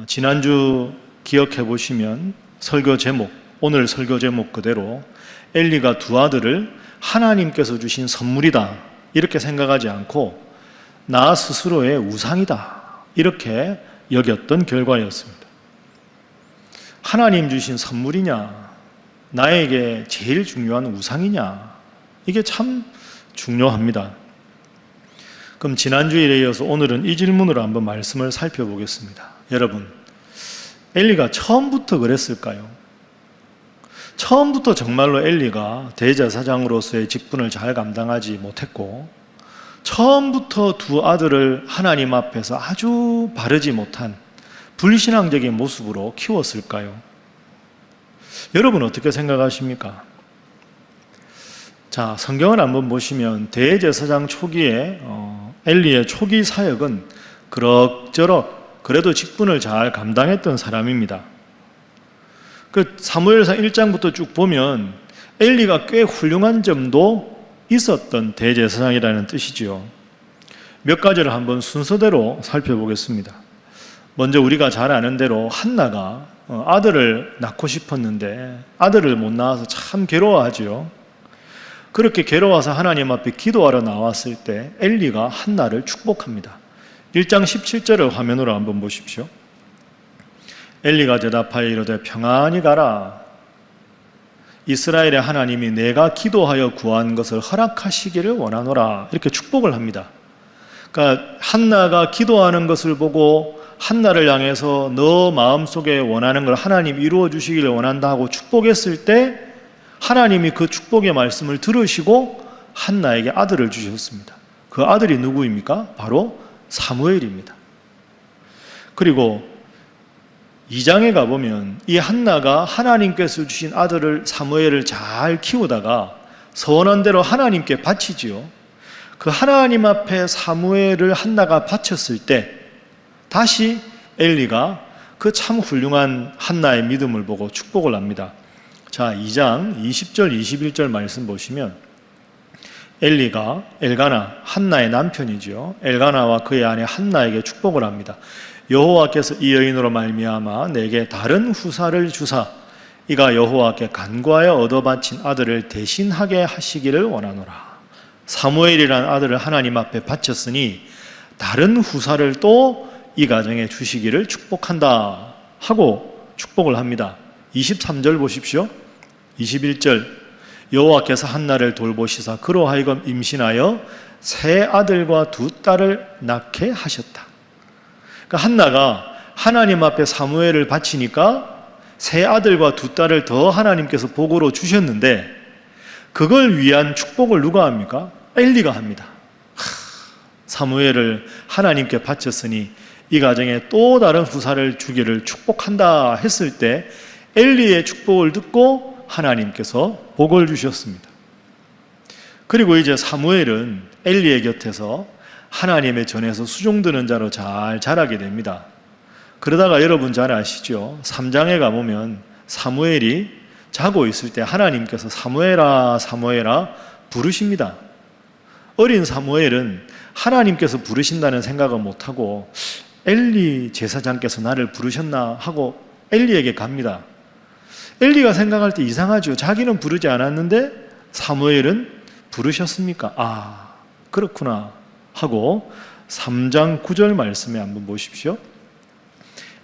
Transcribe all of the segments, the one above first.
지난주 기억해 보시면 설교 제목, 오늘 설교 제목 그대로 엘리가 두 아들을 하나님께서 주신 선물이다 이렇게 생각하지 않고 나 스스로의 우상이다 이렇게 여겼던 결과였습니다. 하나님 주신 선물이냐, 나에게 제일 중요한 우상이냐, 이게 참 중요합니다. 그럼 지난주일에 이어서 오늘은 이 질문으로 한번 말씀을 살펴보겠습니다. 여러분, 엘리가 처음부터 그랬을까요? 처음부터 정말로 엘리가 대제사장으로서의 직분을 잘 감당하지 못했고, 처음부터 두 아들을 하나님 앞에서 아주 바르지 못한 불신앙적인 모습으로 키웠을까요? 여러분 어떻게 생각하십니까? 자, 성경을 한번 보시면 대제사장 초기에 엘리의 초기 사역은 그럭저럭 그래도 직분을 잘 감당했던 사람입니다. 그 사무엘상 1장부터 쭉 보면 엘리가 꽤 훌륭한 점도 있었던 대제사장이라는 뜻이지요. 몇 가지를 한번 순서대로 살펴보겠습니다. 먼저 우리가 잘 아는 대로 한나가 아들을 낳고 싶었는데 아들을 못 낳아서 참 괴로워하지요. 그렇게 괴로워서 하나님 앞에 기도하러 나왔을 때 엘리가 한나를 축복합니다. 1장 17절을 화면으로 한번 보십시오. 엘리가 대답하여 이르되 평안히 가라. 이스라엘의 하나님이 내가 기도하여 구한 것을 허락하시기를 원하노라. 이렇게 축복을 합니다. 그러니까 한나가 기도하는 것을 보고 한나를 향해서 너 마음속에 원하는 걸 하나님 이루어 주시기를 원한다 하고 축복했을 때 하나님이 그 축복의 말씀을 들으시고 한나에게 아들을 주셨습니다. 그 아들이 누구입니까? 바로 사무엘입니다. 그리고 2장에 가보면 이 한나가 하나님께서 주신 아들을 사무엘을 잘 키우다가 서원한 대로 하나님께 바치지요. 그 하나님 앞에 사무엘을 한나가 바쳤을 때 다시 엘리가 그 참 훌륭한 한나의 믿음을 보고 축복을 합니다. 자, 2장 20절 21절 말씀 보시면 엘리가 엘가나, 한나의 남편이죠. 엘가나와 그의 아내 한나에게 축복을 합니다. 여호와께서 이 여인으로 말미암아 내게 다른 후사를 주사 이가 여호와께 간구하여 얻어 바친 아들을 대신하게 하시기를 원하노라. 사무엘이라는 아들을 하나님 앞에 바쳤으니 다른 후사를 또 이 가정에 주시기를 축복한다 하고 축복을 합니다. 23절 보십시오. 21절 여호와께서 한나를 돌보시사 그로 하여금 임신하여 세 아들과 두 딸을 낳게 하셨다. 그러니까 한나가 하나님 앞에 사무엘을 바치니까 세 아들과 두 딸을 더 하나님께서 복으로 주셨는데 그걸 위한 축복을 누가 합니까? 엘리가 합니다. 사무엘을 하나님께 바쳤으니 이 가정에 또 다른 후사를 주기를 축복한다 했을 때 엘리의 축복을 듣고 하나님께서 복을 주셨습니다. 그리고 이제 사무엘은 엘리의 곁에서 하나님의 전에서 수종드는 자로 잘 자라게 됩니다. 그러다가 여러분 잘 아시죠? 3장에 가보면 사무엘이 자고 있을 때 하나님께서 사무엘아 사무엘아 부르십니다. 어린 사무엘은 하나님께서 부르신다는 생각을 못하고 엘리 제사장께서 나를 부르셨나 하고 엘리에게 갑니다. 엘리가 생각할 때 이상하죠. 자기는 부르지 않았는데 사무엘은 부르셨습니까? 아, 그렇구나 하고 3장 9절 말씀에 한번 보십시오.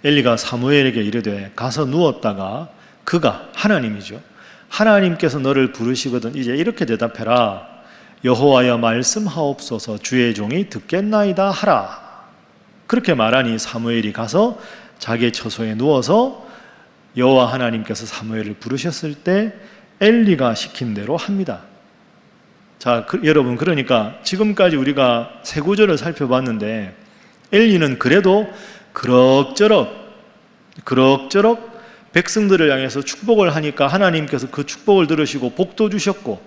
엘리가 사무엘에게 이르되 가서 누웠다가 그가 하나님이죠. 하나님께서 너를 부르시거든 이제 이렇게 대답해라. 여호와여 말씀하옵소서 주의 종이 듣겠나이다 하라. 그렇게 말하니 사무엘이 가서 자기의 처소에 누워서 여호와 하나님께서 사무엘을 부르셨을 때 엘리가 시킨 대로 합니다. 자, 여러분 그러니까 지금까지 우리가 세 구절을 살펴봤는데 엘리는 그래도 그럭저럭 백성들을 향해서 축복을 하니까 하나님께서 그 축복을 들으시고 복도 주셨고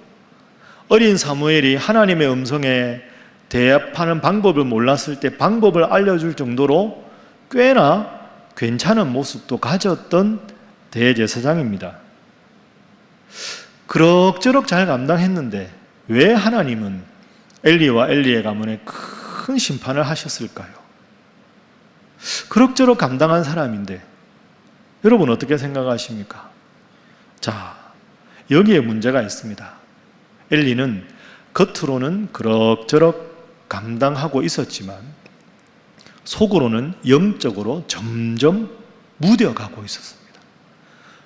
어린 사무엘이 하나님의 음성에 대합하는 방법을 몰랐을 때 방법을 알려줄 정도로 꽤나 괜찮은 모습도 가졌던 대제사장입니다. 그럭저럭 잘 감당했는데 왜 하나님은 엘리와 엘리의 가문에 큰 심판을 하셨을까요? 그럭저럭 감당한 사람인데 여러분 어떻게 생각하십니까? 자, 여기에 문제가 있습니다. 엘리는 겉으로는 그럭저럭 감당하고 있었지만 속으로는 영적으로 점점 무뎌가고 있었습니다.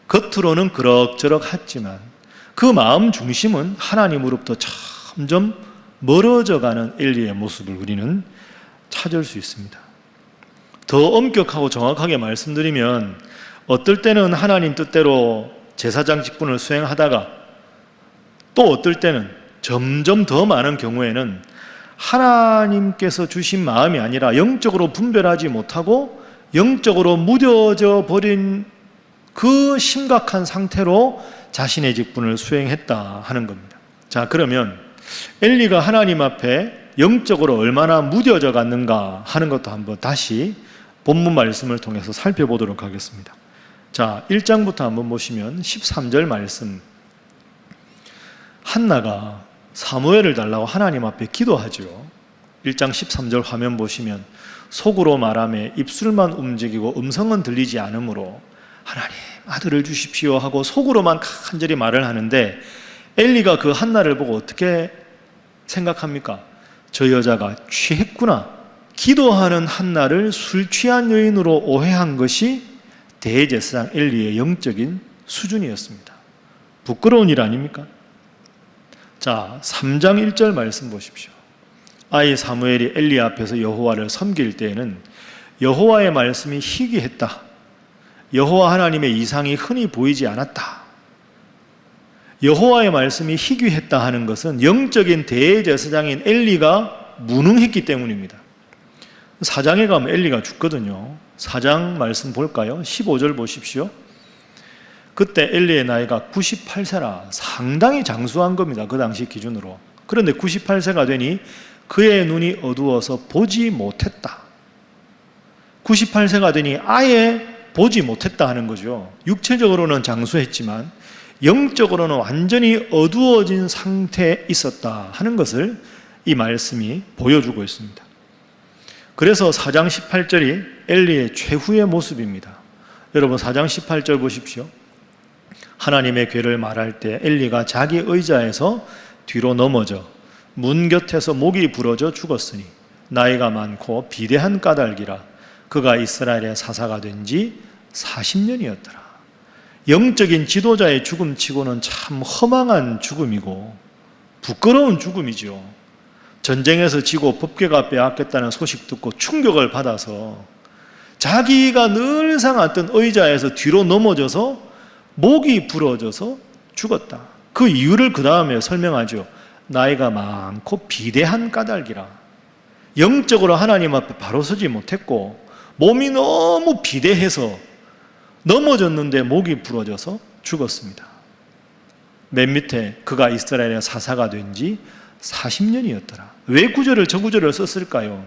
겉으로는 그럭저럭 했지만 그 마음 중심은 하나님으로부터 점점 멀어져가는 엘리의 모습을 우리는 찾을 수 있습니다. 더 엄격하고 정확하게 말씀드리면 어떨 때는 하나님 뜻대로 제사장 직분을 수행하다가 또 어떨 때는 점점 더 많은 경우에는 하나님께서 주신 마음이 아니라 영적으로 분별하지 못하고 영적으로 무뎌져 버린 그 심각한 상태로 자신의 직분을 수행했다 하는 겁니다. 자, 그러면 엘리가 하나님 앞에 영적으로 얼마나 무뎌져 갔는가 하는 것도 한번 다시 본문 말씀을 통해서 살펴보도록 하겠습니다. 자, 1장부터 한번 보시면 13절 말씀. 한나가 사무엘을 달라고 하나님 앞에 기도하죠. 1장 13절 화면 보시면 속으로 말하며 입술만 움직이고 음성은 들리지 않으므로 하나님 아들을 주십시오 하고 속으로만 간절히 말을 하는데 엘리가 그 한나를 보고 어떻게 생각합니까? 저 여자가 취했구나. 기도하는 한나를 술 취한 여인으로 오해한 것이 대제사장 엘리의 영적인 수준이었습니다. 부끄러운 일 아닙니까? 자, 3장 1절 말씀 보십시오. 아이 사무엘이 엘리 앞에서 여호와를 섬길 때에는 여호와의 말씀이 희귀했다. 여호와 하나님의 이상이 흔히 보이지 않았다. 여호와의 말씀이 희귀했다 하는 것은 영적인 대제사장인 엘리가 무능했기 때문입니다. 4장에 가면 엘리가 죽거든요. 4장 말씀 볼까요? 15절 보십시오. 그때 엘리의 나이가 98세라 상당히 장수한 겁니다. 그 당시 기준으로. 그런데 98세가 되니 그의 눈이 어두워서 보지 못했다. 98세가 되니 아예 보지 못했다 하는 거죠. 육체적으로는 장수했지만 영적으로는 완전히 어두워진 상태에 있었다 하는 것을 이 말씀이 보여주고 있습니다. 그래서 4장 18절이 엘리의 최후의 모습입니다. 여러분 4장 18절 보십시오. 하나님의 괴를 말할 때 엘리가 자기 의자에서 뒤로 넘어져 문 곁에서 목이 부러져 죽었으니 나이가 많고 비대한 까닭이라 그가 이스라엘의 사사가 된 지 40년이었더라. 영적인 지도자의 죽음치고는 참 허망한 죽음이고 부끄러운 죽음이죠. 전쟁에서 지고 법궤가 빼앗겼다는 소식 듣고 충격을 받아서 자기가 늘상 앉던 의자에서 뒤로 넘어져서 목이 부러져서 죽었다. 그 이유를 그 다음에 설명하죠. 나이가 많고 비대한 까닭이라. 영적으로 하나님 앞에 바로 서지 못했고 몸이 너무 비대해서 넘어졌는데 목이 부러져서 죽었습니다. 맨 밑에 그가 이스라엘의 사사가 된 지 40년이었더라. 왜 구절을 저 구절을 썼을까요?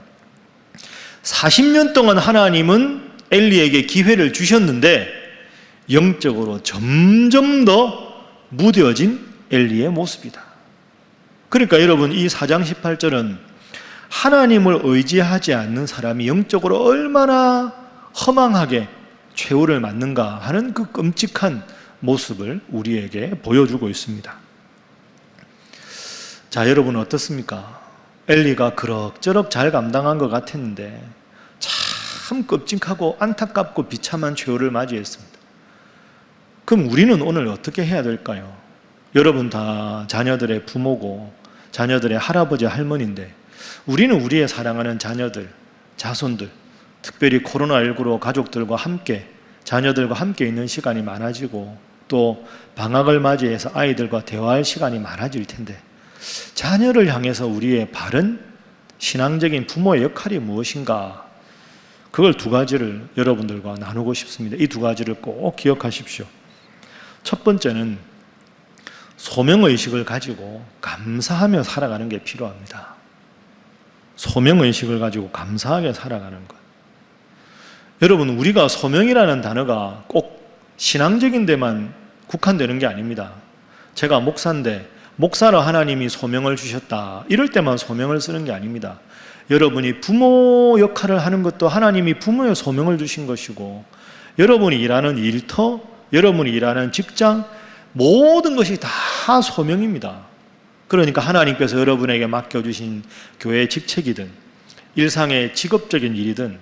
40년 동안 하나님은 엘리에게 기회를 주셨는데 영적으로 점점 더 무뎌진 엘리의 모습이다. 그러니까 여러분 이 4장 18절은 하나님을 의지하지 않는 사람이 영적으로 얼마나 허망하게 최후를 맞는가 하는 그 끔찍한 모습을 우리에게 보여주고 있습니다. 자, 여러분 어떻습니까? 엘리가 그럭저럭 잘 감당한 것 같았는데 참 끔찍하고 안타깝고 비참한 최후를 맞이했습니다. 그럼 우리는 오늘 어떻게 해야 될까요? 여러분 다 자녀들의 부모고 자녀들의 할아버지 할머니인데 우리는 우리의 사랑하는 자녀들, 자손들, 특별히 코로나19로 가족들과 함께 자녀들과 함께 있는 시간이 많아지고 또 방학을 맞이해서 아이들과 대화할 시간이 많아질 텐데 자녀를 향해서 우리의 바른 신앙적인 부모의 역할이 무엇인가? 그걸 두 가지를 여러분들과 나누고 싶습니다. 이 두 가지를 꼭 기억하십시오. 첫 번째는 소명의식을 가지고 감사하며 살아가는 게 필요합니다. 소명의식을 가지고 감사하게 살아가는 것. 여러분 우리가 소명이라는 단어가 꼭 신앙적인 데만 국한되는 게 아닙니다. 제가 목사인데 목사로 하나님이 소명을 주셨다, 이럴 때만 소명을 쓰는 게 아닙니다. 여러분이 부모 역할을 하는 것도 하나님이 부모의 소명을 주신 것이고, 여러분이 일하는 일터, 여러분이 일하는 직장, 모든 것이 다 소명입니다. 그러니까 하나님께서 여러분에게 맡겨주신 교회 직책이든 일상의 직업적인 일이든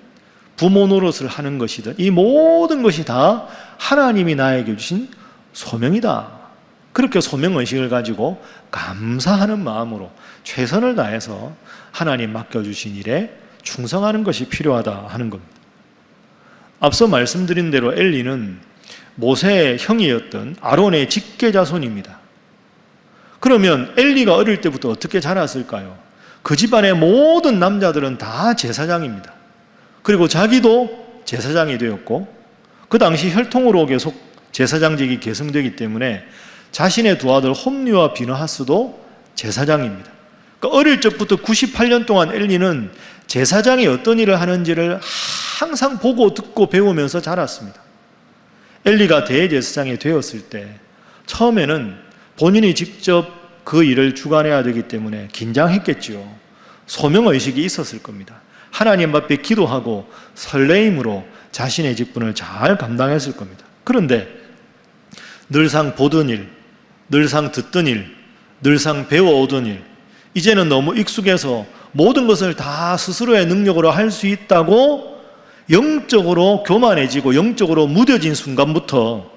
부모 노릇을 하는 것이든 이 모든 것이 다 하나님이 나에게 주신 소명이다. 그렇게 소명의식을 가지고 감사하는 마음으로 최선을 다해서 하나님 맡겨주신 일에 충성하는 것이 필요하다 하는 겁니다. 앞서 말씀드린 대로 엘리는 모세의 형이었던 아론의 직계자손입니다. 그러면 엘리가 어릴 때부터 어떻게 자랐을까요? 그 집안의 모든 남자들은 다 제사장입니다. 그리고 자기도 제사장이 되었고, 그 당시 혈통으로 계속 제사장직이 계승되기 때문에 자신의 두 아들 홈리와 비느하스도 제사장입니다. 그러니까 어릴 적부터 98년 동안 엘리는 제사장이 어떤 일을 하는지를 항상 보고 듣고 배우면서 자랐습니다. 엘리가 대제사장이 되었을 때 처음에는 본인이 직접 그 일을 주관해야 되기 때문에 긴장했겠지요. 소명의식이 있었을 겁니다. 하나님 앞에 기도하고 설레임으로 자신의 직분을 잘 감당했을 겁니다. 그런데 늘상 보던 일, 늘상 듣던 일, 늘상 배워오던 일, 이제는 너무 익숙해서 모든 것을 다 스스로의 능력으로 할 수 있다고 영적으로 교만해지고 영적으로 무뎌진 순간부터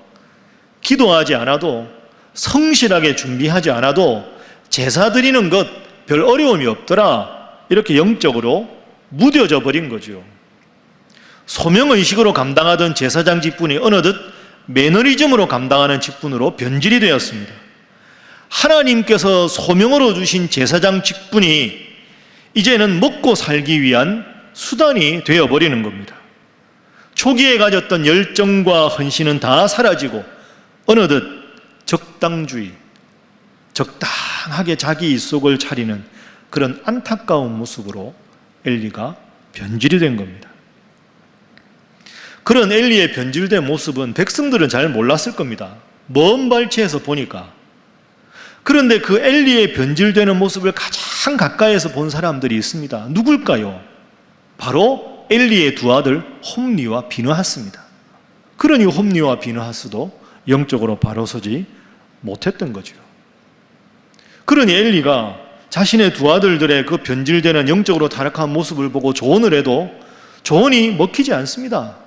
기도하지 않아도, 성실하게 준비하지 않아도 제사 드리는 것 별 어려움이 없더라, 이렇게 영적으로 무뎌져 버린 거죠. 소명의식으로 감당하던 제사장 직분이 어느덧 매너리즘으로 감당하는 직분으로 변질이 되었습니다. 하나님께서 소명으로 주신 제사장 직분이 이제는 먹고 살기 위한 수단이 되어버리는 겁니다. 초기에 가졌던 열정과 헌신은 다 사라지고 어느덧 적당주의, 적당하게 자기 입속을 차리는 그런 안타까운 모습으로 엘리가 변질이 된 겁니다. 그런 엘리의 변질된 모습은 백성들은 잘 몰랐을 겁니다. 먼 발치에서 보니까. 그런데 그 엘리의 변질되는 모습을 가장 가까이에서 본 사람들이 있습니다. 누굴까요? 바로 엘리의 두 아들 홈리와 비느하스입니다. 그러니 홈리와 비느하스도 영적으로 바로 서지 못했던 거죠. 그러니 엘리가 자신의 두 아들들의 그 변질되는 영적으로 타락한 모습을 보고 조언을 해도 조언이 먹히지 않습니다.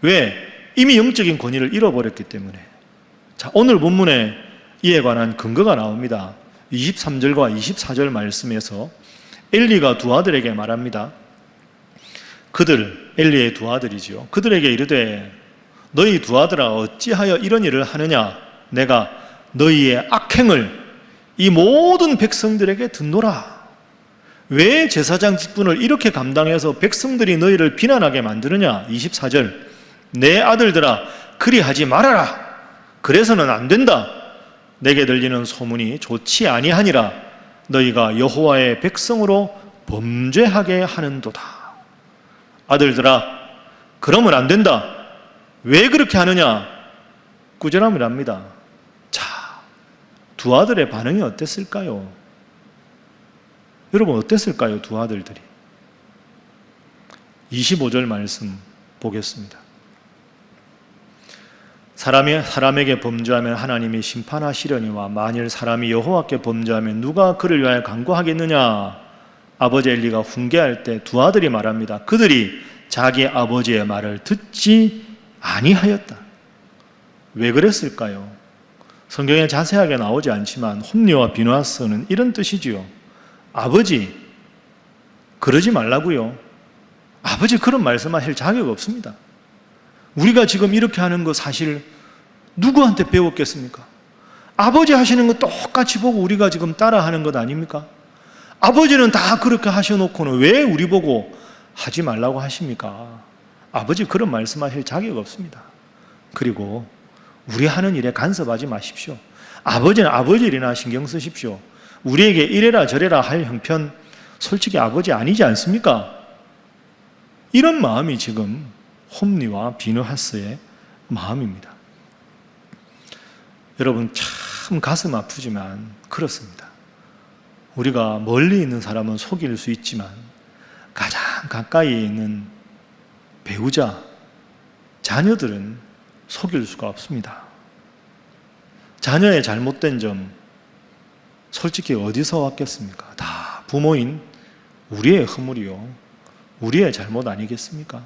왜? 이미 영적인 권위를 잃어버렸기 때문에. 자, 오늘 본문에 이에 관한 근거가 나옵니다. 23절과 24절 말씀에서 엘리가 두 아들에게 말합니다. 그들, 엘리의 두 아들이지요. 그들에게 이르되 너희 두 아들아 어찌하여 이런 일을 하느냐? 내가 너희의 악행을 이 모든 백성들에게 듣노라. 왜 제사장 직분을 이렇게 감당해서 백성들이 너희를 비난하게 만드느냐? 24절 내 아들들아 그리하지 말아라. 그래서는 안 된다. 내게 들리는 소문이 좋지 아니하니라. 너희가 여호와의 백성으로 범죄하게 하는도다. 아들들아 그러면 안 된다. 왜 그렇게 하느냐? 꾸준함을 합니다. 자, 두 아들의 반응이 어땠을까요? 여러분 어땠을까요? 두 아들들이. 25절 말씀 보겠습니다. 사람이 사람에게 범죄하면 하나님이 심판하시려니와 만일 사람이 여호와께 범죄하면 누가 그를 위하여 간구하겠느냐? 아버지 엘리가 훈계할 때 두 아들이 말합니다. 그들이 자기 아버지의 말을 듣지 아니하였다. 왜 그랬을까요? 성경에 자세하게 나오지 않지만 홈리와 비느하스는 이런 뜻이지요. 아버지 그러지 말라고요. 아버지 그런 말씀하실 자격 없습니다. 우리가 지금 이렇게 하는 거 사실 누구한테 배웠겠습니까? 아버지 하시는 거 똑같이 보고 우리가 지금 따라하는 것 아닙니까? 아버지는 다 그렇게 하셔놓고는 왜 우리 보고 하지 말라고 하십니까? 아버지 그런 말씀하실 자격 없습니다. 그리고 우리 하는 일에 간섭하지 마십시오. 아버지는 아버지 일이나 신경 쓰십시오. 우리에게 이래라 저래라 할 형편 솔직히 아버지 아니지 않습니까? 이런 마음이 지금 홈리와 비느하스의 마음입니다. 여러분 참 참 가슴 아프지만 그렇습니다. 우리가 멀리 있는 사람은 속일 수 있지만 가장 가까이 있는 배우자, 자녀들은 속일 수가 없습니다. 자녀의 잘못된 점 솔직히 어디서 왔겠습니까? 다 부모인 우리의 허물이요, 우리의 잘못 아니겠습니까?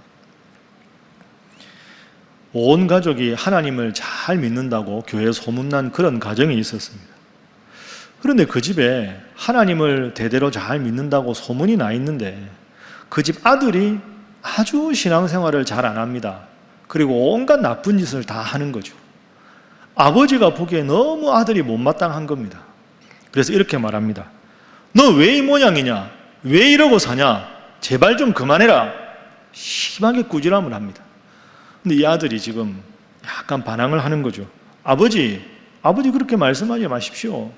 온 가족이 하나님을 잘 믿는다고 교회에 소문난 그런 가정이 있었습니다. 그런데 그 집에 하나님을 대대로 잘 믿는다고 소문이 나 있는데 그 집 아들이 아주 신앙생활을 잘 안 합니다. 그리고 온갖 나쁜 짓을 다 하는 거죠. 아버지가 보기에 너무 아들이 못마땅한 겁니다. 그래서 이렇게 말합니다. 너 왜 이 모양이냐? 왜 이러고 사냐? 제발 좀 그만해라. 심하게 꾸지람을 합니다. 근데 이 아들이 지금 약간 반항을 하는 거죠. 아버지 그렇게 말씀하지 마십시오.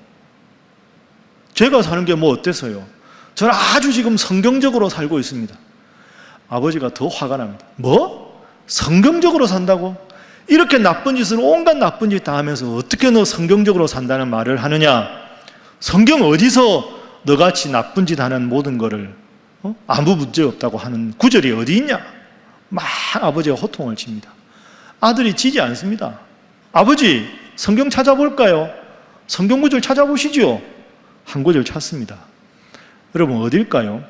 제가 사는 게 뭐 어때서요? 저는 아주 지금 성경적으로 살고 있습니다. 아버지가 더 화가 납니다. 뭐? 성경적으로 산다고? 이렇게 나쁜 짓을 온갖 나쁜 짓 다 하면서 어떻게 너 성경적으로 산다는 말을 하느냐? 성경 어디서 너같이 나쁜 짓 하는 모든 거를 아무 문제 없다고 하는 구절이 어디 있냐? 막 아버지가 호통을 칩니다. 아들이 지지 않습니다. 아버지, 성경 찾아볼까요? 성경 구절 찾아보시죠. 한 구절 찾습니다. 여러분 어딜까요?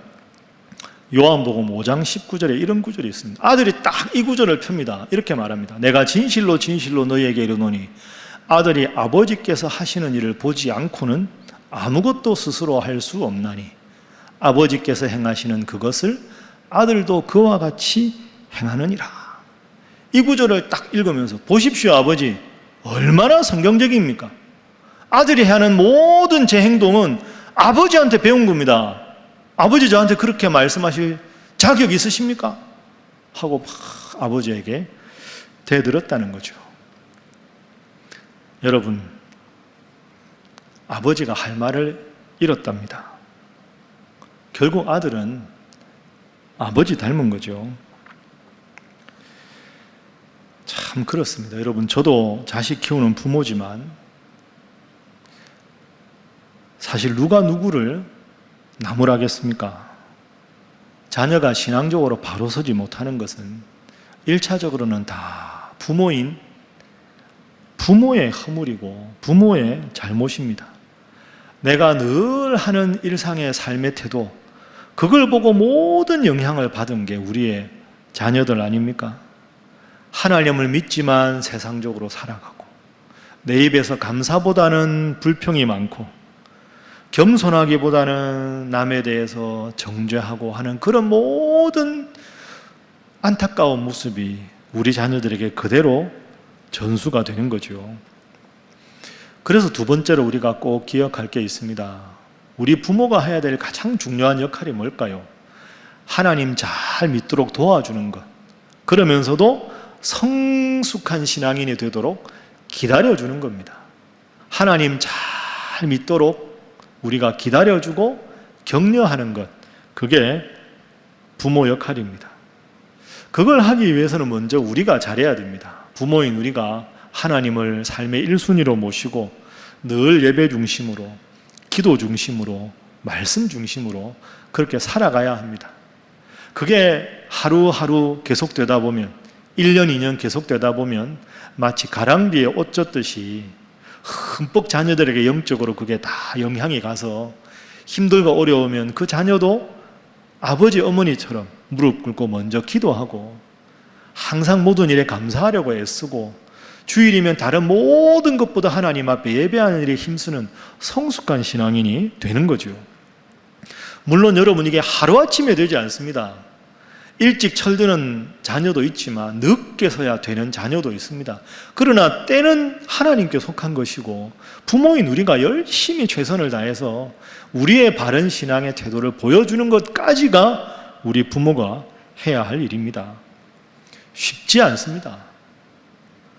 요한복음 5장 19절에 이런 구절이 있습니다. 아들이 딱 이 구절을 펴니다. 이렇게 말합니다. 내가 진실로 진실로 너희에게 이르노니 아들이 아버지께서 하시는 일을 보지 않고는 아무것도 스스로 할 수 없나니 아버지께서 행하시는 그것을 아들도 그와 같이 행하느니라. 이 구절을 딱 읽으면서 보십시오, 아버지 얼마나 성경적입니까? 아들이 하는 모든 제 행동은 아버지한테 배운 겁니다. 아버지 저한테 그렇게 말씀하실 자격 있으십니까? 하고 막 아버지에게 대들었다는 거죠. 여러분, 아버지가 할 말을 잃었답니다. 결국 아들은 아버지 닮은 거죠. 참 그렇습니다. 여러분, 저도 자식 키우는 부모지만 사실 누가 누구를 나무라겠습니까? 자녀가 신앙적으로 바로 서지 못하는 것은 1차적으로는 다 부모의 허물이고 부모의 잘못입니다. 내가 늘 하는 일상의 삶의 태도, 그걸 보고 모든 영향을 받은 게 우리의 자녀들 아닙니까? 하나님을 믿지만 세상적으로 살아가고 내 입에서 감사보다는 불평이 많고 겸손하기보다는 남에 대해서 정죄하고 하는 그런 모든 안타까운 모습이 우리 자녀들에게 그대로 전수가 되는 거죠. 그래서 두 번째로 우리가 꼭 기억할 게 있습니다. 우리 부모가 해야 될 가장 중요한 역할이 뭘까요? 하나님 잘 믿도록 도와주는 것, 그러면서도 성숙한 신앙인이 되도록 기다려주는 겁니다. 하나님 잘 믿도록 우리가 기다려주고 격려하는 것, 그게 부모 역할입니다. 그걸 하기 위해서는 먼저 우리가 잘해야 됩니다. 부모인 우리가 하나님을 삶의 1순위로 모시고 늘 예배 중심으로, 기도 중심으로, 말씀 중심으로 그렇게 살아가야 합니다. 그게 하루하루 계속되다 보면 1년, 2년 계속되다 보면 마치 가랑비에 옷 젖듯이 흠뻑 자녀들에게 영적으로 그게 다 영향이 가서 힘들고 어려우면 그 자녀도 아버지, 어머니처럼 무릎 꿇고 먼저 기도하고 항상 모든 일에 감사하려고 애쓰고 주일이면 다른 모든 것보다 하나님 앞에 예배하는 일에 힘쓰는 성숙한 신앙인이 되는 거죠. 물론 여러분, 이게 하루아침에 되지 않습니다. 일찍 철드는 자녀도 있지만 늦게서야 되는 자녀도 있습니다. 그러나 때는 하나님께 속한 것이고 부모인 우리가 열심히 최선을 다해서 우리의 바른 신앙의 태도를 보여주는 것까지가 우리 부모가 해야 할 일입니다. 쉽지 않습니다.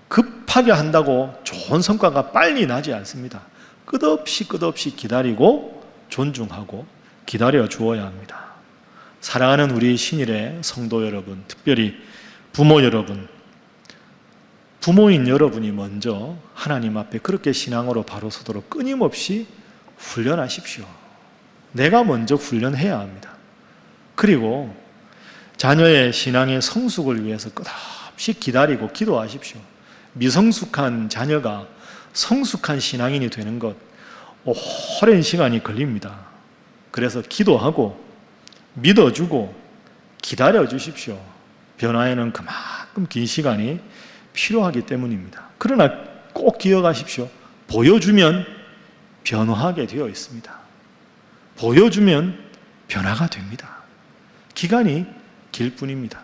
급하게 한다고 좋은 성과가 빨리 나지 않습니다. 끝없이 기다리고 존중하고 기다려 주어야 합니다. 사랑하는 우리 신일의 성도 여러분, 특별히 부모 여러분, 부모인 여러분이 먼저 하나님 앞에 그렇게 신앙으로 바로 서도록 끊임없이 훈련하십시오. 내가 먼저 훈련해야 합니다. 그리고 자녀의 신앙의 성숙을 위해서 끝없이 기다리고 기도하십시오. 미성숙한 자녀가 성숙한 신앙인이 되는 것 오랜 시간이 걸립니다. 그래서 기도하고 믿어주고 기다려주십시오. 변화에는 그만큼 긴 시간이 필요하기 때문입니다. 그러나 꼭 기억하십시오. 보여주면 변화하게 되어 있습니다. 보여주면 변화가 됩니다. 기간이 길 뿐입니다.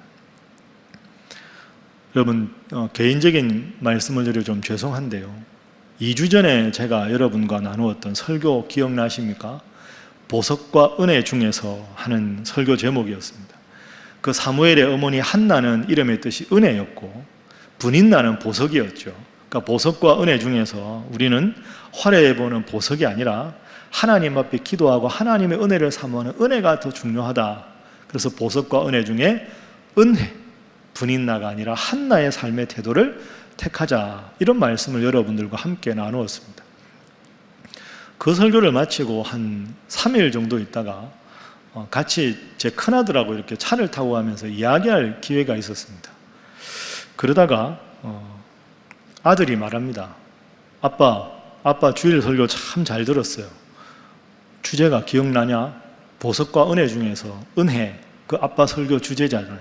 여러분, 개인적인 말씀을 드려 좀 죄송한데요. 2주 전에 제가 여러분과 나누었던 설교 기억나십니까? 보석과 은혜 중에서 하는 설교 제목이었습니다. 그 사무엘의 어머니 한나는 이름의 뜻이 은혜였고 분인나는 보석이었죠. 그러니까 보석과 은혜 중에서 우리는 화려해 보는 보석이 아니라 하나님 앞에 기도하고 하나님의 은혜를 사모하는 은혜가 더 중요하다. 그래서 보석과 은혜 중에 은혜, 분인나가 아니라 한나의 삶의 태도를 택하자, 이런 말씀을 여러분들과 함께 나누었습니다. 그 설교를 마치고 한 3일 정도 있다가 같이 제 큰아들하고 이렇게 차를 타고 가면서 이야기할 기회가 있었습니다. 그러다가 아들이 말합니다. 아빠 주일 설교 참 잘 들었어요. 주제가 기억나냐? 보석과 은혜 중에서 은혜, 그 아빠 설교 주제잖아요.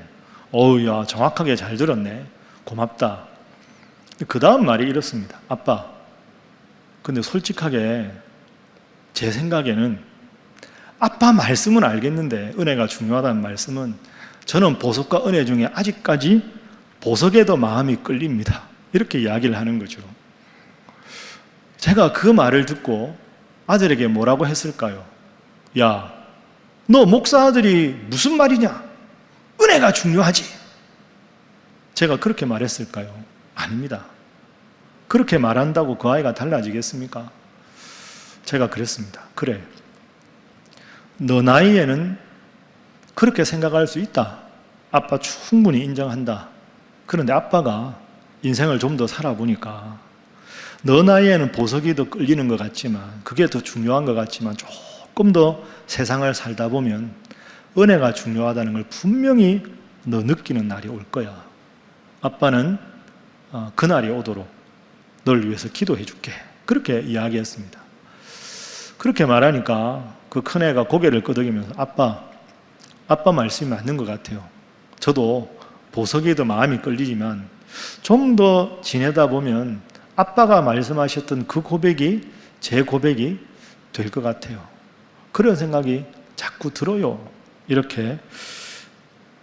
야, 정확하게 잘 들었네. 고맙다. 그 다음 말이 이렇습니다. 아빠, 근데 솔직하게 제 생각에는 아빠 말씀은 알겠는데, 은혜가 중요하다는 말씀은, 저는 보석과 은혜 중에 아직까지 보석에 더 마음이 끌립니다. 이렇게 이야기를 하는 거죠. 제가 그 말을 듣고 아들에게 뭐라고 했을까요? 야, 너 목사 아들이 무슨 말이냐? 은혜가 중요하지. 제가 그렇게 말했을까요? 아닙니다. 그렇게 말한다고 그 아이가 달라지겠습니까? 제가 그랬습니다. 그래, 너 나이에는 그렇게 생각할 수 있다. 아빠 충분히 인정한다. 그런데 아빠가 인생을 좀 더 살아보니까 너 나이에는 보석이 더 끌리는 것 같지만, 그게 더 중요한 것 같지만, 조금 더 세상을 살다 보면 은혜가 중요하다는 걸 분명히 너 느끼는 날이 올 거야. 아빠는 그날이 오도록 널 위해서 기도해 줄게. 그렇게 이야기했습니다. 그렇게 말하니까 그 큰애가 고개를 끄덕이면서 아빠 말씀이 맞는 것 같아요. 저도 보석이 더 마음이 끌리지만 좀 더 지내다 보면 아빠가 말씀하셨던 그 고백이 제 고백이 될 것 같아요. 그런 생각이 자꾸 들어요. 이렇게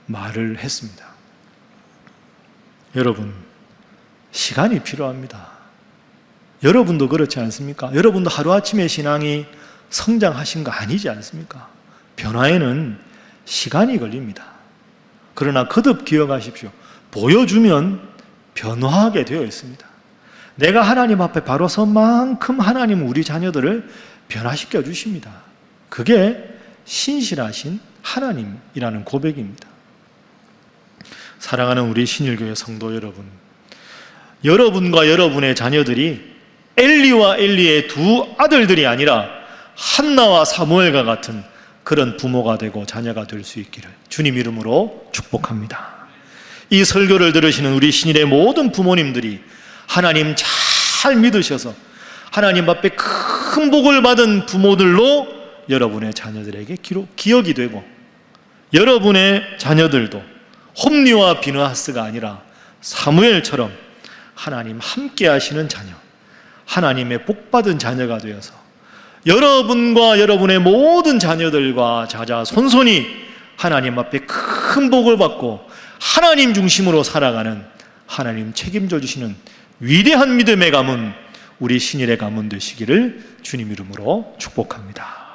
말을 했습니다. 여러분, 시간이 필요합니다. 여러분도 그렇지 않습니까? 여러분도 하루아침에 신앙이 성장하신 거 아니지 않습니까? 변화에는 시간이 걸립니다. 그러나 거듭 기억하십시오. 보여주면 변화하게 되어 있습니다. 내가 하나님 앞에 바로 선 만큼 하나님은 우리 자녀들을 변화시켜 주십니다. 그게 신실하신 하나님이라는 고백입니다. 사랑하는 우리 신일교회 성도 여러분, 여러분과 여러분의 자녀들이 엘리와 엘리의 두 아들들이 아니라 한나와 사무엘과 같은 그런 부모가 되고 자녀가 될 수 있기를 주님 이름으로 축복합니다. 이 설교를 들으시는 우리 신일의 모든 부모님들이 하나님 잘 믿으셔서 하나님 앞에 큰 복을 받은 부모들로 여러분의 자녀들에게 기억이 되고, 여러분의 자녀들도 홈리와 비느하스가 아니라 사무엘처럼 하나님 함께 하시는 자녀, 하나님의 복받은 자녀가 되어서 여러분과 여러분의 모든 자녀들과 자자손손이 하나님 앞에 큰 복을 받고 하나님 중심으로 살아가는, 하나님 책임져 주시는 위대한 믿음의 가문, 우리 신일의 가문 되시기를 주님 이름으로 축복합니다.